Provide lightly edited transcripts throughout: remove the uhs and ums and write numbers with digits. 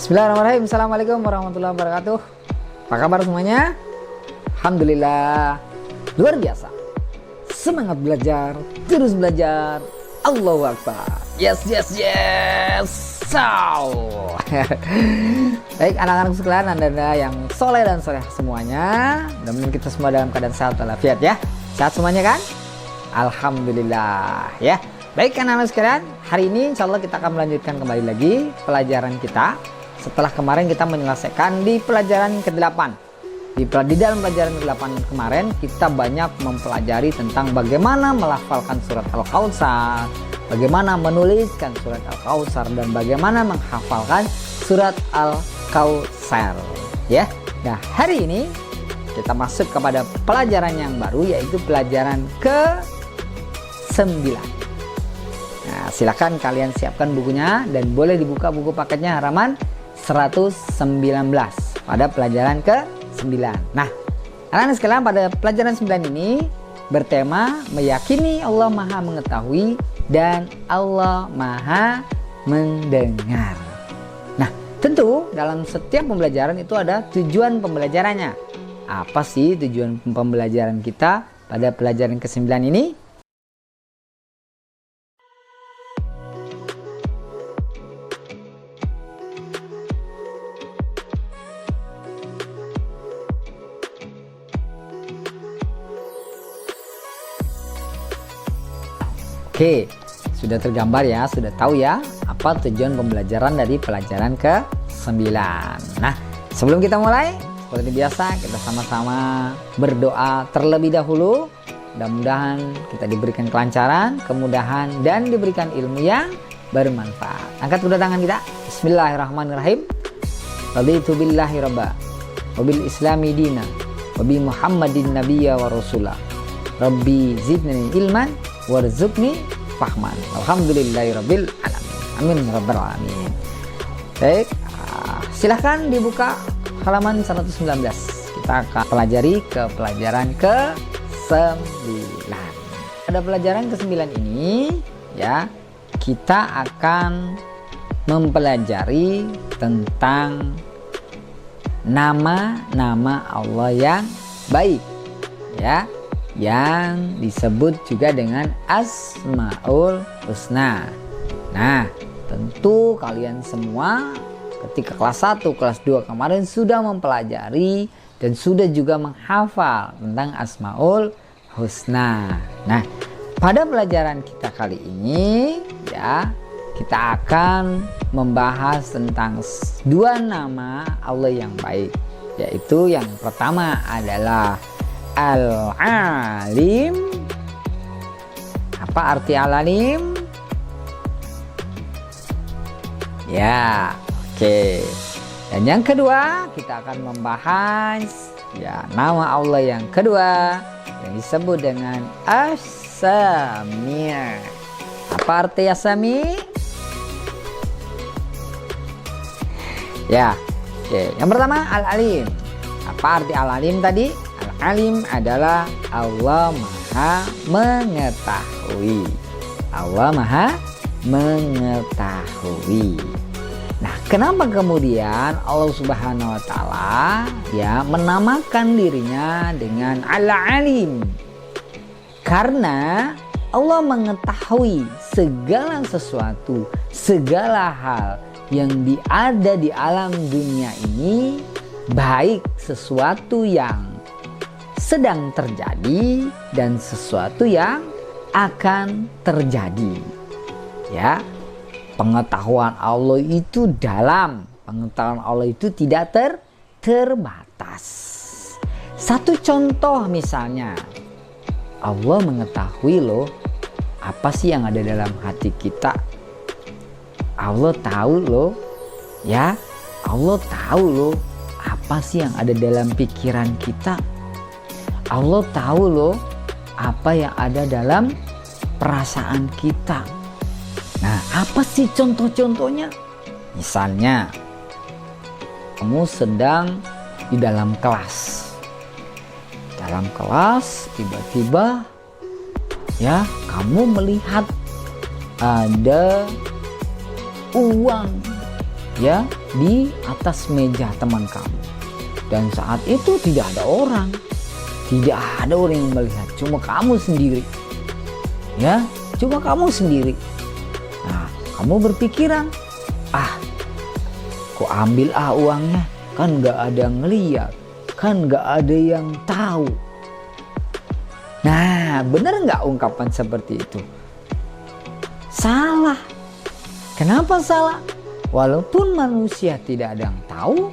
Bismillahirrahmanirrahim. Assalamualaikum warahmatullahi wabarakatuh. Apa kabar semuanya? Alhamdulillah. Luar biasa. Semangat belajar, terus belajar. Allahu Akbar. Yes. So. Baik anak-anak sekalian, anda yang soleh dan soleh semuanya. Mudah-mudahan kita semua dalam keadaan sehat walafiat ya. Sehat semuanya kan? Alhamdulillah ya. Baik anak-anak sekalian, hari ini insya Allah kita akan melanjutkan kembali lagi pelajaran kita. Setelah kemarin kita menyelesaikan di pelajaran ke-8. Di dalam pelajaran ke-8 kemarin kita banyak mempelajari tentang bagaimana melafalkan surat Al-Kautsar, bagaimana menuliskan surat Al-Kautsar, dan bagaimana menghafalkan surat Al-Kautsar ya. Nah, hari ini kita masuk kepada pelajaran yang baru, yaitu pelajaran ke-9. Nah, silakan kalian siapkan bukunya dan boleh dibuka buku paketnya halaman 119 pada pelajaran ke-9. Nah, anak-anak sekalian, pada pelajaran 9 ini bertema meyakini Allah Maha Mengetahui dan Allah Maha Mendengar. Nah, tentu dalam setiap pembelajaran itu ada tujuan pembelajarannya. Apa sih tujuan pembelajaran kita pada pelajaran ke-9 ini? Oke, sudah tergambar ya, sudah tahu ya apa tujuan pembelajaran dari pelajaran ke-9. Nah, sebelum kita mulai, seperti biasa kita sama-sama berdoa terlebih dahulu. Mudah-mudahan kita diberikan kelancaran, kemudahan, dan diberikan ilmu yang bermanfaat. Angkat kedua tangan kita. Bismillahirrahmanirrahim. Raditu billahi rabba, wabil islami dina, wabi muhammadin nabiyya wa rasulah. Rabbi zidni ilman warzuqni fahman. Alhamdulillahirabbil alamin. Amin rabbal alamin. Baik, silahkan dibuka halaman 119. Kita akan pelajari ke pelajaran ke-9. Pada pelajaran ke-9 ini ya, kita akan mempelajari tentang nama-nama Allah yang baik ya, yang disebut juga dengan Asmaul Husna. Nah, tentu kalian semua ketika kelas 1, kelas 2 kemarin sudah mempelajari dan sudah juga menghafal tentang Asmaul Husna. Nah, pada pelajaran kita kali ini ya, kita akan membahas tentang dua nama Allah yang baik, yaitu yang pertama adalah Al-Alim. Apa arti Al-Alim? Ya, oke. Dan yang kedua, kita akan membahas ya nama Allah yang kedua yang disebut dengan As-Sami'. Apa arti As-Sami'? Ya, oke. Yang pertama Al-Alim. Apa arti Al-Alim tadi? Alim adalah Allah Maha Mengetahui. Allah Maha Mengetahui. Nah, kenapa kemudian Allah Subhanahu wa taala ya menamakan dirinya dengan Al-Alim? Karena Allah mengetahui segala sesuatu, segala hal yang ada di alam dunia ini, baik sesuatu yang sedang terjadi dan sesuatu yang akan terjadi ya. Pengetahuan Allah itu dalam, pengetahuan Allah itu tidak terbatas. Satu contoh misalnya, Allah mengetahui loh apa sih yang ada dalam hati kita. Allah tahu loh ya, Allah tahu loh apa sih yang ada dalam pikiran kita. Allah tahu loh apa yang ada dalam perasaan kita. Nah, apa sih contoh-contohnya? Misalnya, kamu sedang di dalam kelas. Dalam kelas tiba-tiba ya kamu melihat ada uang ya di atas meja teman kamu. Dan saat itu tidak ada orang. Tidak ada orang yang melihat, cuma kamu sendiri. Ya, cuma kamu sendiri. Nah, kamu berpikiran, kok ambil uangnya? Kan gak ada yang ngeliat, kan gak ada yang tahu. Nah, benar gak ungkapan seperti itu? Salah. Kenapa salah? Walaupun manusia tidak ada yang tahu,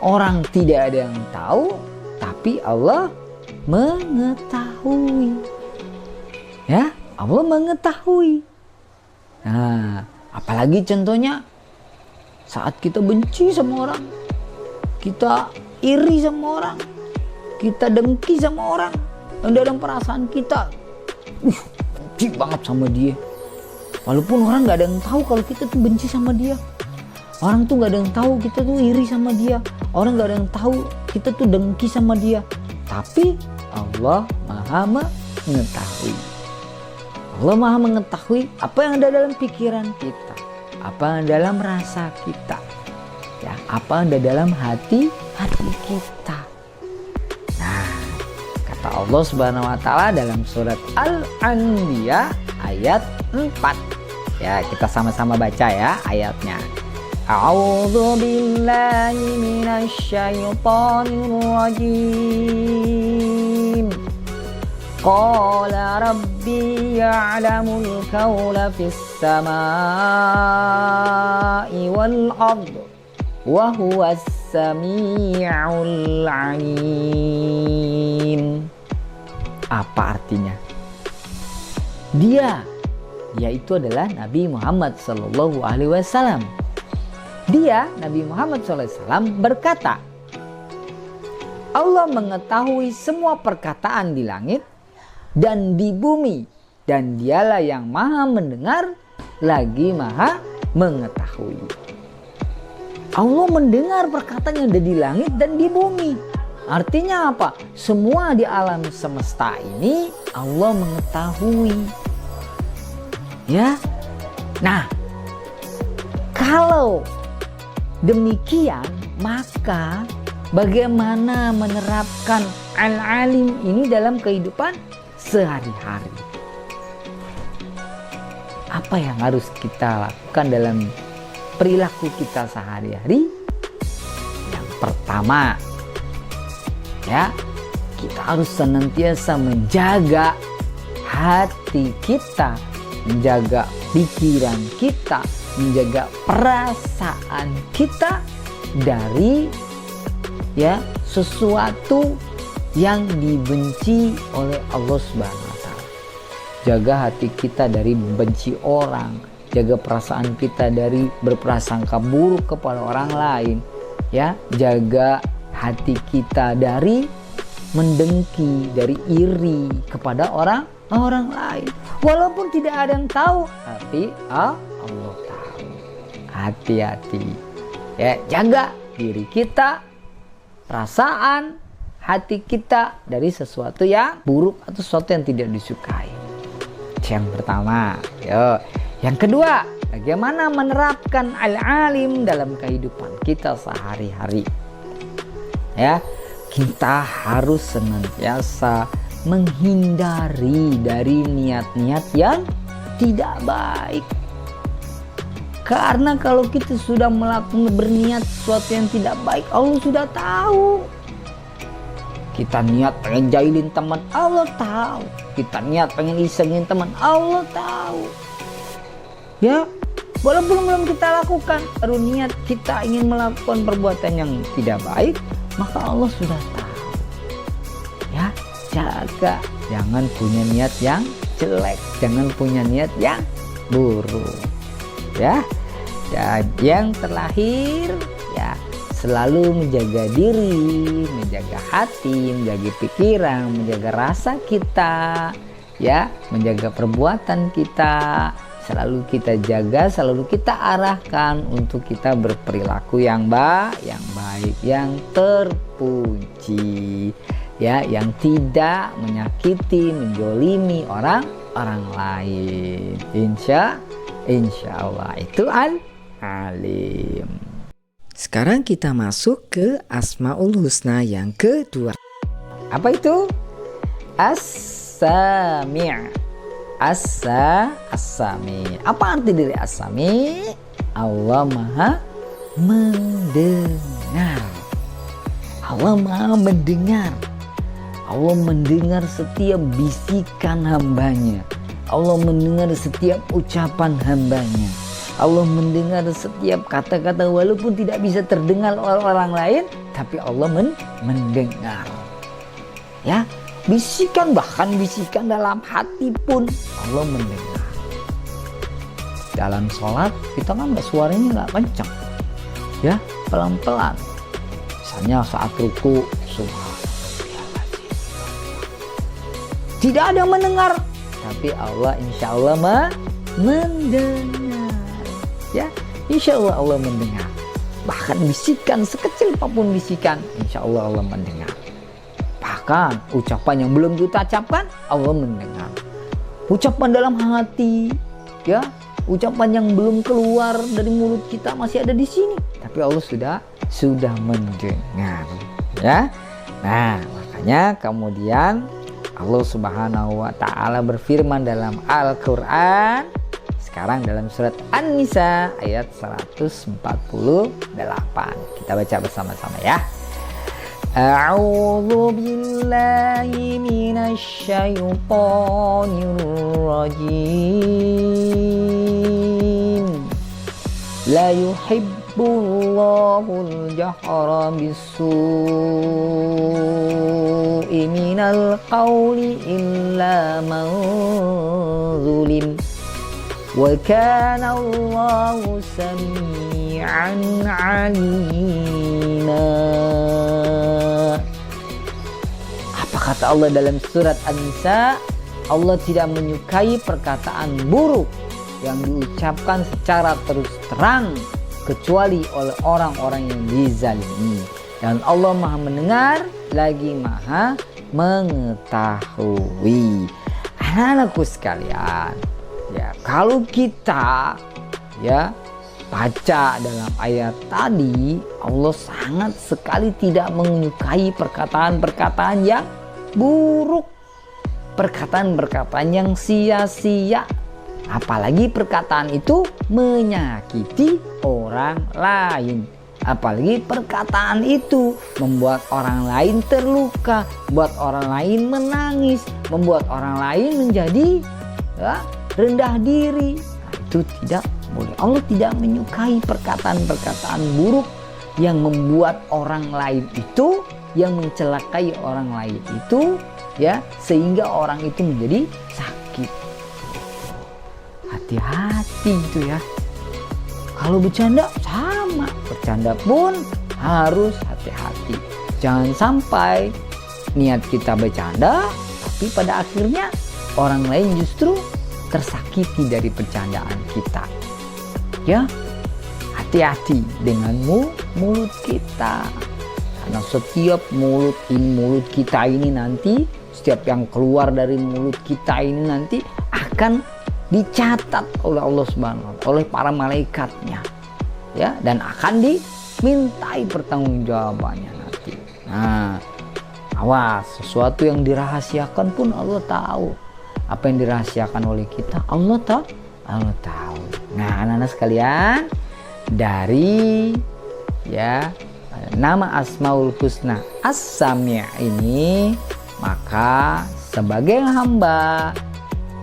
orang tidak ada yang tahu, tapi Allah mengetahui. Ya, Allah mengetahui. Nah, apalagi contohnya saat kita benci sama orang, kita iri sama orang, kita dengki sama orang, dan dalam perasaan kita benci banget sama dia. Walaupun orang gak ada yang tahu kalau kita tuh benci sama dia. Orang tuh gak ada yang tahu kita tuh iri sama dia. Orang gak ada yang tahu kita tuh dengki sama dia. Tapi Allah Maha mengetahui. Allah Maha mengetahui apa yang ada dalam pikiran kita, apa yang ada dalam rasa kita, ya, apa yang ada dalam hati kita. Nah, kata Allah Subhanahu wa taala dalam surat Al-Anbiya ayat 4. Ya, kita sama-sama baca ya ayatnya. A'udzu billahi minasyaitonir rajim. Qala rabbi ya'lamul qawla fis samaa'i wal ardh wa huwas sami'ul 'alim. Apa artinya? Dia itu adalah Nabi Muhammad sallallahu alaihi wasallam. Dia, Nabi Muhammad sallallahu alaihi wasallam berkata, Allah mengetahui semua perkataan di langit dan di bumi, dan dialah yang maha mendengar lagi maha mengetahui. Allah mendengar perkataan yang ada di langit dan di bumi. Artinya apa? Semua di alam semesta ini Allah mengetahui. Ya. Nah, kalau demikian, maka bagaimana menerapkan al-alim ini dalam kehidupan sehari-hari? Apa yang harus kita lakukan dalam perilaku kita sehari-hari? Yang pertama, ya, kita harus senantiasa menjaga hati kita, menjaga pikiran kita, menjaga perasaan kita dari sesuatu yang dibenci oleh Allah Subhanahu wa taala. Jaga hati kita dari benci orang, jaga perasaan kita dari berprasangka buruk kepada orang lain, ya, jaga hati kita dari mendengki, dari iri kepada orang lain. Walaupun tidak ada yang tahu, tapi Allah tahu. Hati-hati. Ya, jaga diri kita, perasaan hati kita dari sesuatu yang buruk atau sesuatu yang tidak disukai. Yang pertama. Yang kedua, bagaimana menerapkan al-alim dalam kehidupan kita sehari-hari. Ya, kita harus senantiasa menghindari dari niat-niat yang tidak baik. Karena kalau kita sudah berniat sesuatu yang tidak baik, Allah sudah tahu. Kita niat pengen jahilin teman, Allah tahu. Kita niat pengen isengin teman, Allah tahu. Ya, walaupun belum kita lakukan, baru niat kita ingin melakukan perbuatan yang tidak baik, maka Allah sudah tahu. Ya, jaga, jangan punya niat yang jelek, jangan punya niat yang buruk. Ya, yang terlahir, ya, selalu menjaga diri, menjaga hati, menjaga pikiran, menjaga rasa kita, ya, menjaga perbuatan kita. Selalu kita jaga, selalu kita arahkan untuk kita berperilaku yang baik, yang terpuji, ya, yang tidak menyakiti, menjolimi orang lain. Insya Allah itu al-alim. Sekarang kita masuk ke Asmaul Husna yang kedua. Apa itu? As-Sami'. As-Sami'. Apa arti dari As-Sami'? Allah Maha mendengar. Allah Maha mendengar. Allah mendengar setiap bisikan hambanya. Allah mendengar setiap ucapan hambanya. Allah mendengar setiap kata-kata walaupun tidak bisa terdengar oleh orang lain, tapi Allah mendengar. Ya, bisikan, bahkan bisikan dalam hati pun Allah mendengar. Dalam sholat kita kan suaranya nggak kencang, ya, pelan-pelan. Misalnya saat ruku, tidak ada yang mendengar, tapi Allah insya Allah mendengar. Ya, insya Allah Allah mendengar. Bahkan bisikan sekecil apapun bisikan, insya Allah Allah mendengar. Bahkan ucapan yang belum kita ucapkan, Allah mendengar. Ucapan dalam hati, ya, ucapan yang belum keluar dari mulut kita masih ada di sini, tapi Allah sudah mendengar. Ya, nah makanya kemudian Allah Subhanahu wa Ta'ala berfirman dalam Al-Quran. Sekarang dalam surat An-Nisa ayat 148. Kita baca bersama-sama ya. A'udzu billahi minasyaitonir rajim. La yuhibbullahu al-jahra bis-su'i minal qawli illa man zulim. Wa kana Allahu sami'an 'alima. Apa kata Allah dalam surat An-Nisa? Allah tidak menyukai perkataan buruk yang diucapkan secara terus terang kecuali oleh orang-orang yang dizalimi. Dan Allah Maha mendengar lagi Maha mengetahui. Anak-anakku sekalian, ya, kalau kita ya baca dalam ayat tadi, Allah sangat sekali tidak menyukai perkataan-perkataan yang buruk, perkataan-perkataan yang sia-sia, apalagi perkataan itu menyakiti orang lain, apalagi perkataan itu membuat orang lain terluka, membuat orang lain menangis, membuat orang lain menjadi ya, rendah diri. Nah, itu tidak boleh. Allah tidak menyukai perkataan-perkataan buruk yang membuat orang lain itu, yang mencelakai orang lain itu, ya, sehingga orang itu menjadi sakit. Hati-hati itu ya. Kalau bercanda sama, bercanda pun harus hati-hati. Jangan sampai niat kita bercanda, tapi pada akhirnya orang lain justru tersakiti dari bercandaan kita. Ya, hati-hati dengan mulut kita, karena setiap mulut kita ini nanti, setiap yang keluar dari mulut kita ini nanti akan dicatat oleh Allah Subhanahu wa Ta'ala, oleh para malaikatnya, ya, dan akan dimintai pertanggungjawabannya nanti. Nah, awas, sesuatu yang dirahasiakan pun Allah tahu. Apa yang dirahasiakan oleh kita, Allah tahu. Nah, anak-anak sekalian, dari ya nama Asmaul Husna As-Sami' ini, maka sebagai hamba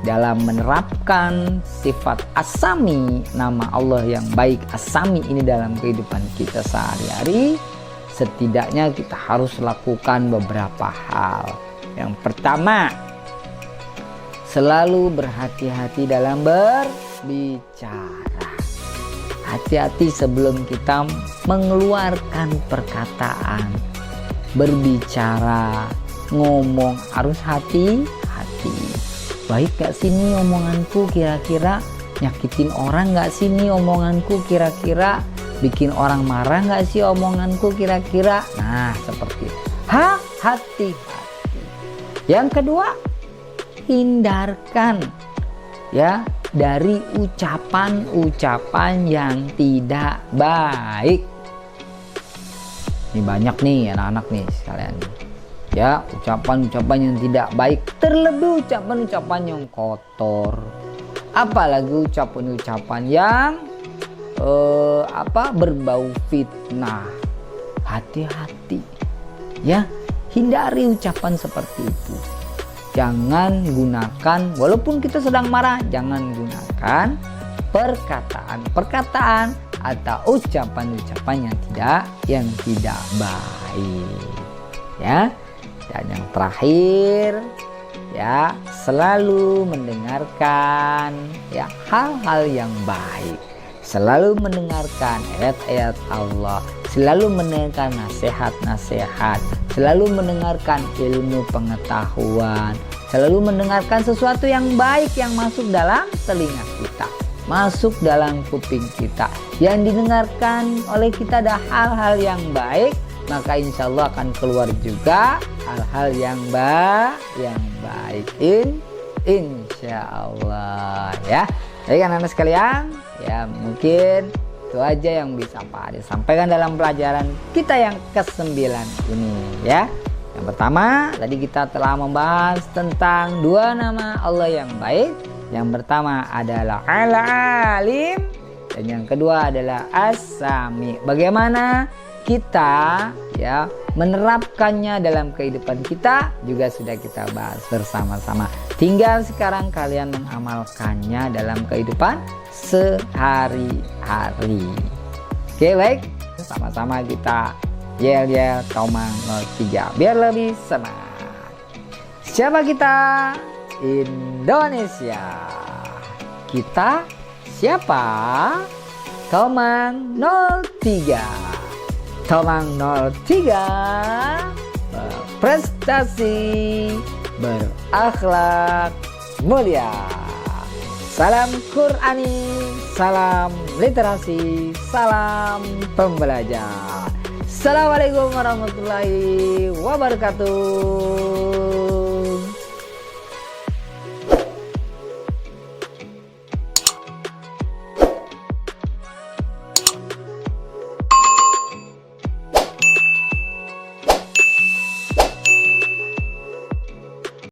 dalam menerapkan sifat As-Sami, nama Allah yang baik As-Sami ini dalam kehidupan kita sehari-hari, setidaknya kita harus lakukan beberapa hal. Yang pertama, selalu berhati-hati dalam berbicara. Hati-hati sebelum kita mengeluarkan perkataan, berbicara, ngomong, harus hati-hati. Baik gak sih nih omonganku, kira-kira nyakitin orang gak sih nih omonganku, kira-kira bikin orang marah gak sih omonganku, kira-kira. Nah, seperti itu. Hati-hati. Yang kedua, hindarkan ya dari ucapan-ucapan yang tidak baik. Ini banyak nih anak-anak nih sekalian. Ya, ucapan-ucapan yang tidak baik, terlebih ucapan-ucapan yang kotor. Apalagi ucapan-ucapan yang berbau fitnah. Hati-hati. Ya, hindari ucapan seperti itu. Jangan gunakan, walaupun kita sedang marah, jangan gunakan perkataan atau ucapan-ucapan yang tidak baik. Ya. Dan yang terakhir, ya, selalu mendengarkan ya hal-hal yang baik. Selalu mendengarkan ayat-ayat Allah, selalu mendengarkan nasihat-nasihat, selalu mendengarkan ilmu pengetahuan, selalu mendengarkan sesuatu yang baik yang masuk dalam telinga kita, masuk dalam kuping kita. Yang didengarkan oleh kita ada hal-hal yang baik, maka insya Allah akan keluar juga hal-hal yang baik. Insya Allah ya. Baik anak-anak sekalian, ya mungkin itu aja yang bisa Pak Ade sampaikan dalam pelajaran kita yang ke-9 ini ya. Yang pertama tadi kita telah membahas tentang 2 nama Allah yang baik. Yang pertama adalah Al-Alim dan yang kedua adalah As-Sami. Bagaimana kita ya menerapkannya dalam kehidupan kita juga sudah kita bahas bersama-sama. Tinggal sekarang kalian mengamalkannya dalam kehidupan sehari-hari. Oke, baik. Sama-sama kita yel-yel Tomang 03 biar lebih semangat. Siapa kita? Indonesia. Kita siapa? Tomang 03. Tomang 03 berprestasi, berakhlak mulia. Salam Qur'ani, salam literasi, salam pembelajar. Assalamualaikum warahmatullahi wabarakatuh.